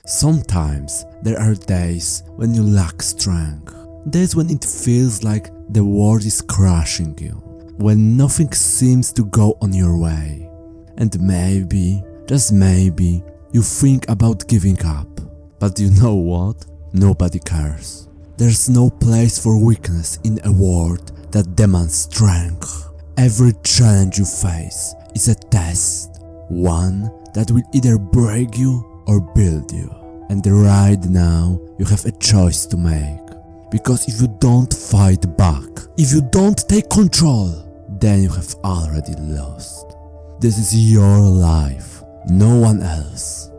Sometimes there are days when you lack strength, days when it feels like the world is crushing you, when nothing seems to go on your way. And maybe, just maybe, you think about giving up. But you know what? Nobody cares. There's no place for weakness in a world that demands strength. Every challenge you face is a test, one that will either break you or build you. And right now, you have a choice to make. Because if you don't fight back, if you don't take control, then you have already lost. This is your life, no one else.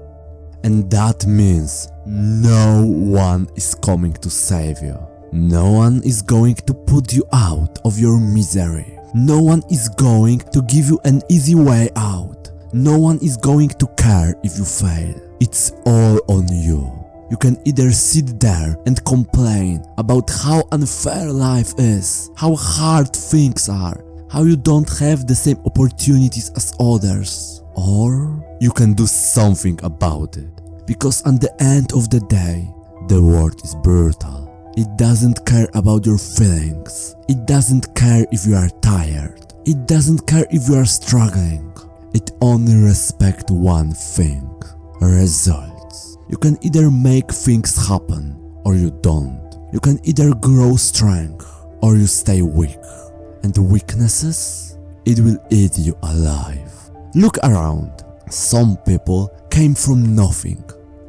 And that means no one is coming to save you. No one is going to put you out of your misery. No one is going to give you an easy way out. No one is going to care if you fail. It's all on you. You can either sit there and complain about how unfair life is, how hard things are, how you don't have the same opportunities as others. Or you can do something about it. Because at the end of the day, the world is brutal. It doesn't care about your feelings. It doesn't care if you are tired. It doesn't care if you are struggling. It only respects one thing: results. You can either make things happen or you don't. You can either grow strength or you stay weak. And weaknesses? It will eat you alive. Look around. Some people came from nothing.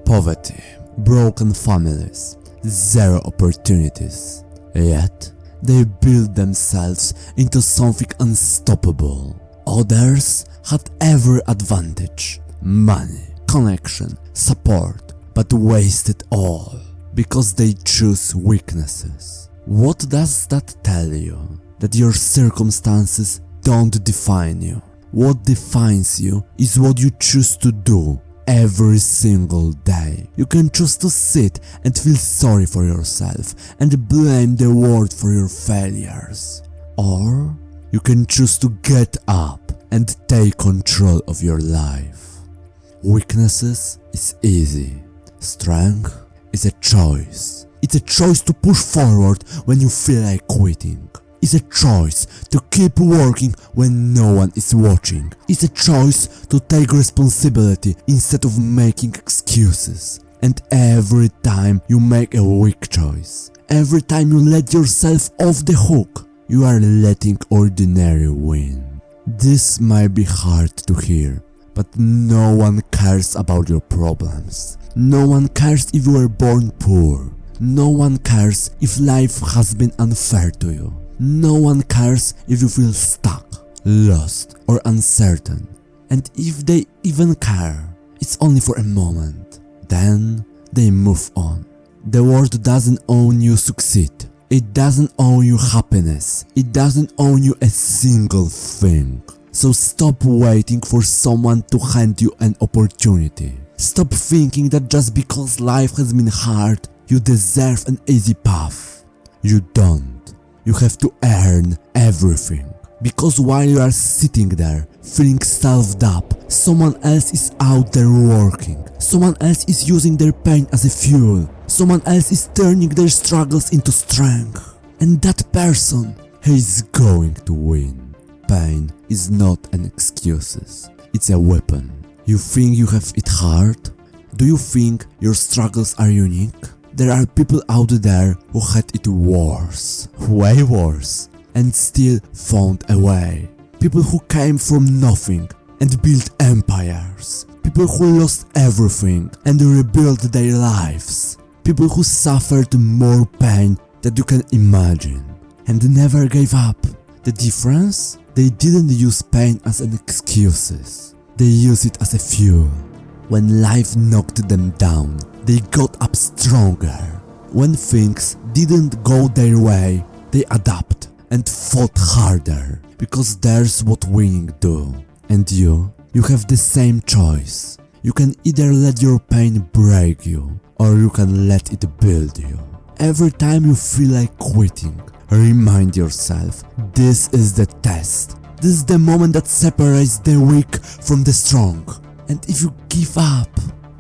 Poverty, broken families, zero opportunities. Yet, they built themselves into something unstoppable. Others had every advantage: money, connection, support, but wasted all because they chose weaknesses. What does that tell you? That your circumstances don't define you. What defines you is what you choose to do every single day. You can choose to sit and feel sorry for yourself and blame the world for your failures. Or you can choose to get up and take control of your life. Weaknesses is easy. Strength is a choice. It's a choice to push forward when you feel like quitting. It's a choice to keep working when no one is watching. It's a choice to take responsibility instead of making excuses. And every time you make a weak choice, every time you let yourself off the hook, you are letting ordinary win. This might be hard to hear, but no one cares about your problems. No one cares if you were born poor. No one cares if life has been unfair to you. No one cares if you feel stuck, lost, or uncertain. And if they even care, it's only for a moment. Then they move on. The world doesn't owe you succeed. It doesn't owe you happiness. It doesn't owe you a single thing. So stop waiting for someone to hand you an opportunity. Stop thinking that just because life has been hard, you deserve an easy path. You don't. You have to earn everything. Because while you are sitting there, feeling stuffed up, someone else is out there working. Someone else is using their pain as a fuel. Someone else is turning their struggles into strength. And that person, he is going to win. Pain is not an excuse. It's a weapon. You think you have it hard? Do you think your struggles are unique? There are people out there who had it worse, way worse, and still found a way. People who came from nothing and built empires. People who lost everything and rebuilt their lives. People who suffered more pain than you can imagine and never gave up. The difference? They didn't use pain as an excuse. They used it as a fuel. When life knocked them down, they got up stronger. When things didn't go their way, they adapt and fought harder, because there's what winning do. And you have the same choice. You can either let your pain break you, or you can let it build you. Every time you feel like quitting, remind yourself, this is the test. This is the moment that separates the weak from the strong. And if you give up,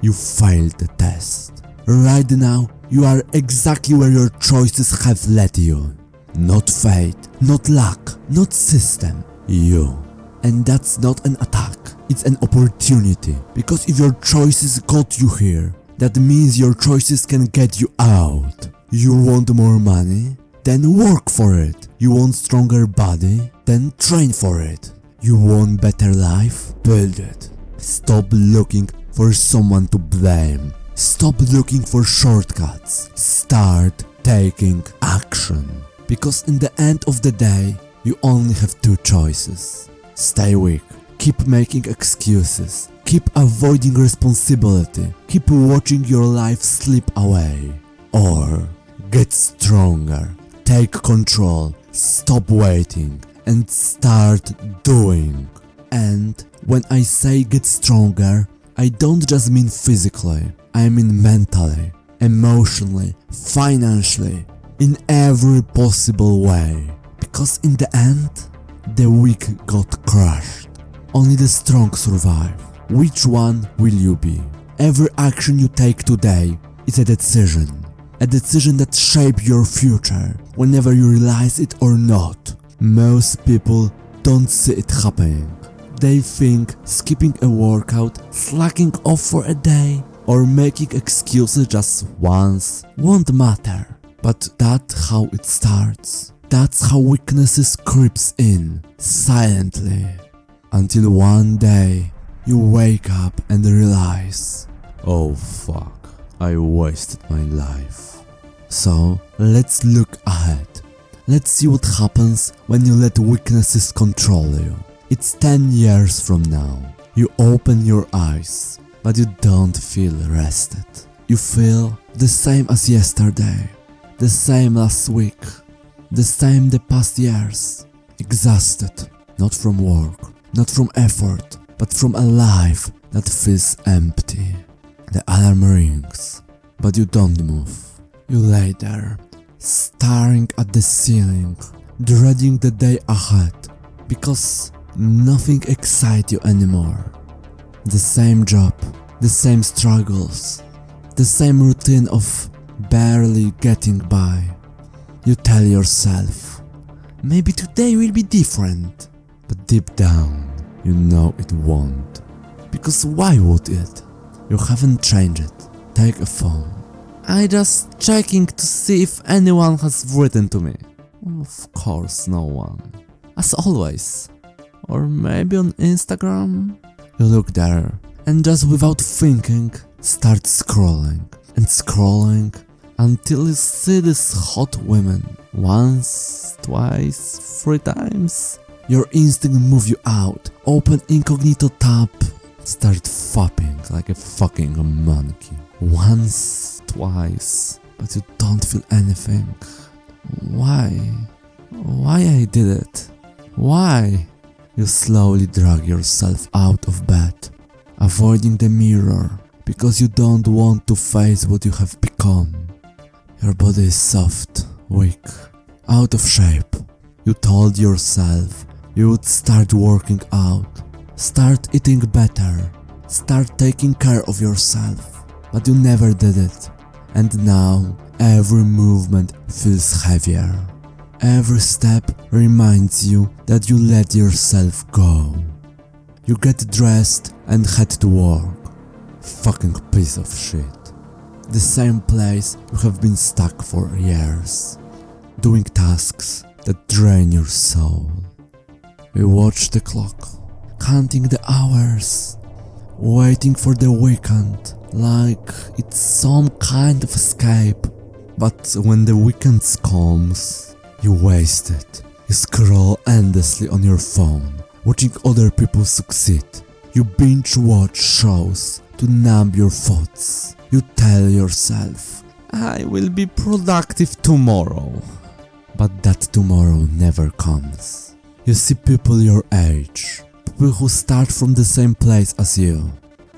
you failed the test. Right now, you are exactly where your choices have led you. Not fate, not luck, not system, you. And that's not an attack, it's an opportunity. Because if your choices got you here, that means your choices can get you out. You want more money? Then work for it. You want stronger body? Then train for it. You want better life? Build it. Stop looking for someone to blame. Stop looking for shortcuts. Start taking action. Because in the end of the day, you only have two choices. Stay weak. Keep making excuses. Keep avoiding responsibility. Keep watching your life slip away. Or get stronger. Take control. Stop waiting. And start doing. And when I say get stronger, I don't just mean physically. I mean mentally, emotionally, financially, in every possible way. Because in the end, the weak got crushed. Only the strong survive. Which one will you be? Every action you take today is a decision. A decision that shapes your future, whenever you realize it or not. Most people don't see it happening. They think skipping a workout, slacking off for a day, or making excuses just once won't matter. But that's how it starts. That's how weaknesses creeps in, silently. Until one day, you wake up and realize, oh fuck, I wasted my life. So, let's look ahead. Let's see what happens when you let weaknesses control you. It's 10 years from now. You open your eyes, but you don't feel rested. You feel the same as yesterday, the same last week, the same the past years. Exhausted, not from work, not from effort, but from a life that feels empty. The alarm rings, but you don't move. You lay there, staring at the ceiling, dreading the day ahead, because nothing excites you anymore. The same job, the same struggles, the same routine of barely getting by. You tell yourself, maybe today will be different, but deep down, you know it won't. Because why would it? You haven't changed it. Take a phone. I just checking to see if anyone has written to me. Of course no one. As always. Or maybe on Instagram? You look there and just without thinking start scrolling and scrolling until you see this hot women once, twice, 3 times. Your instinct move you out, open incognito tab, start fapping like a fucking monkey. Once, twice, but you don't feel anything. Why? Why I did it? Why? You slowly drag yourself out of bed, avoiding the mirror, because you don't want to face what you have become. Your body is soft, weak, out of shape. You told yourself you would start working out, start eating better, start taking care of yourself. But you never did it, and now every movement feels heavier. Every step reminds you that you let yourself go. You get dressed and head to work. Fucking piece of shit. The same place you have been stuck for years, doing tasks that drain your soul. You watch the clock, counting the hours, waiting for the weekend, like it's some kind of escape. But when the weekend comes, you waste it. You scroll endlessly on your phone, watching other people succeed. You binge watch shows to numb your thoughts. You tell yourself, I will be productive tomorrow. But that tomorrow never comes. You see people your age, people who start from the same place as you,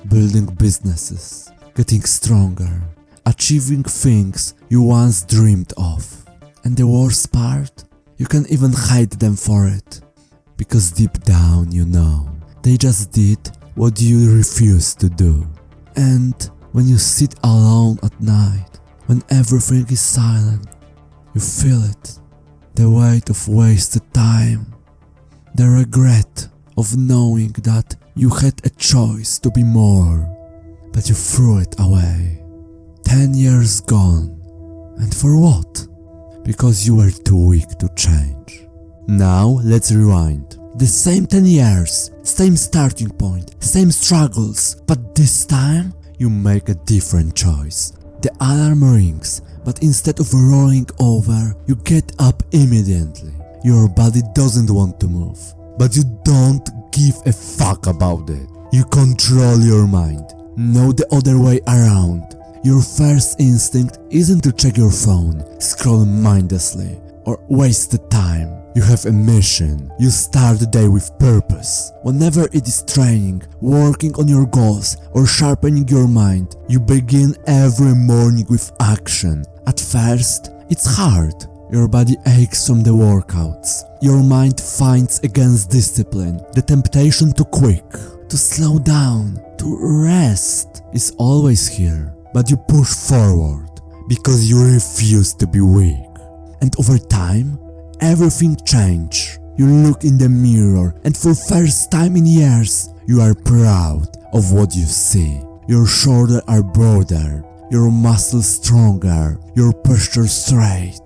building businesses, getting stronger, achieving things you once dreamed of. And the worst part? You can even hate them for it. Because deep down you know, they just did what you refused to do. And when you sit alone at night, when everything is silent, you feel it. The weight of wasted time. The regret of knowing that you had a choice to be more, but you threw it away. 10 years gone. And for what? Because you were too weak to change. Now let's rewind. The same 10 years, same starting point, same struggles, but this time you make a different choice. The alarm rings, but instead of rolling over, you get up immediately. Your body doesn't want to move, but you don't give a fuck about it. You control your mind, no the other way around. Your first instinct isn't to check your phone, scroll mindlessly, or waste the time. You have a mission. You start the day with purpose. Whenever it is training, working on your goals, or sharpening your mind, you begin every morning with action. At first, it's hard. Your body aches from the workouts. Your mind fights against discipline, the temptation to quit, to slow down, to rest is always here. But you push forward because you refuse to be weak. And over time, everything changes. You look in the mirror and for first time in years, you are proud of what you see. Your shoulders are broader, your muscles stronger, your posture straight.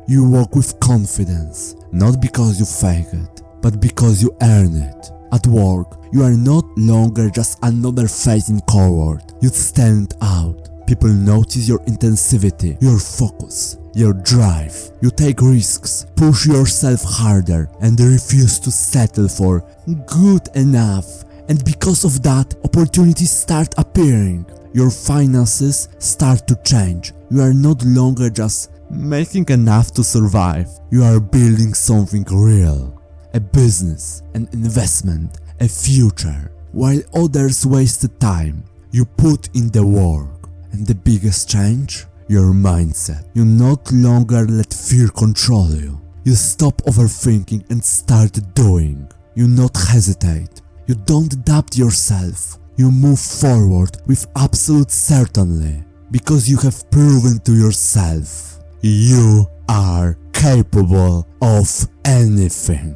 You walk with confidence, not because you fake it, but because you earn it. At work, you are not longer just another face in cohort. You stand out. People notice your intensity, your focus, your drive. You take risks, push yourself harder, and refuse to settle for good enough. And because of that, opportunities start appearing. Your finances start to change. You are not longer just making enough to survive. You are building something real. A business, an investment, a future. While others waste time, you put in the work. And the biggest change? Your mindset. You no longer let fear control you. You stop overthinking and start doing. You not hesitate. You don't doubt yourself. You move forward with absolute certainty. Because you have proven to yourself you are capable of anything.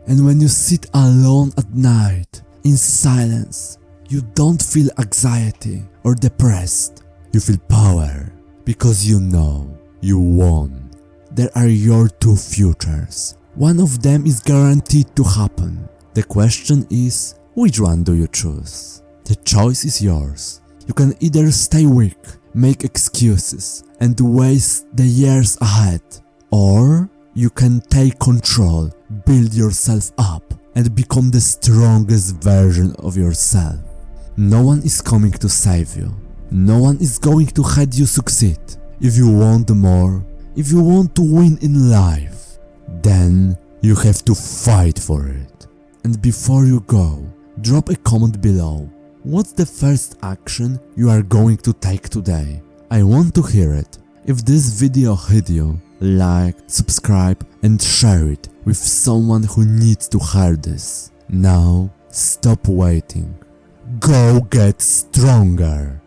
And when you sit alone at night, in silence, you don't feel anxiety or depressed. You feel power, because you know you won. There are your two futures. One of them is guaranteed to happen. The question is, which one do you choose? The choice is yours. You can either stay weak, make excuses, and waste the years ahead, or you can take control, build yourself up, and become the strongest version of yourself. No one is coming to save you. No one is going to help you succeed. If you want more, if you want to win in life, then you have to fight for it. And before you go, drop a comment below. What's the first action you are going to take today? I want to hear it. If this video hit you, like, subscribe and share it with someone who needs to hear this. Now, stop waiting. Go get stronger.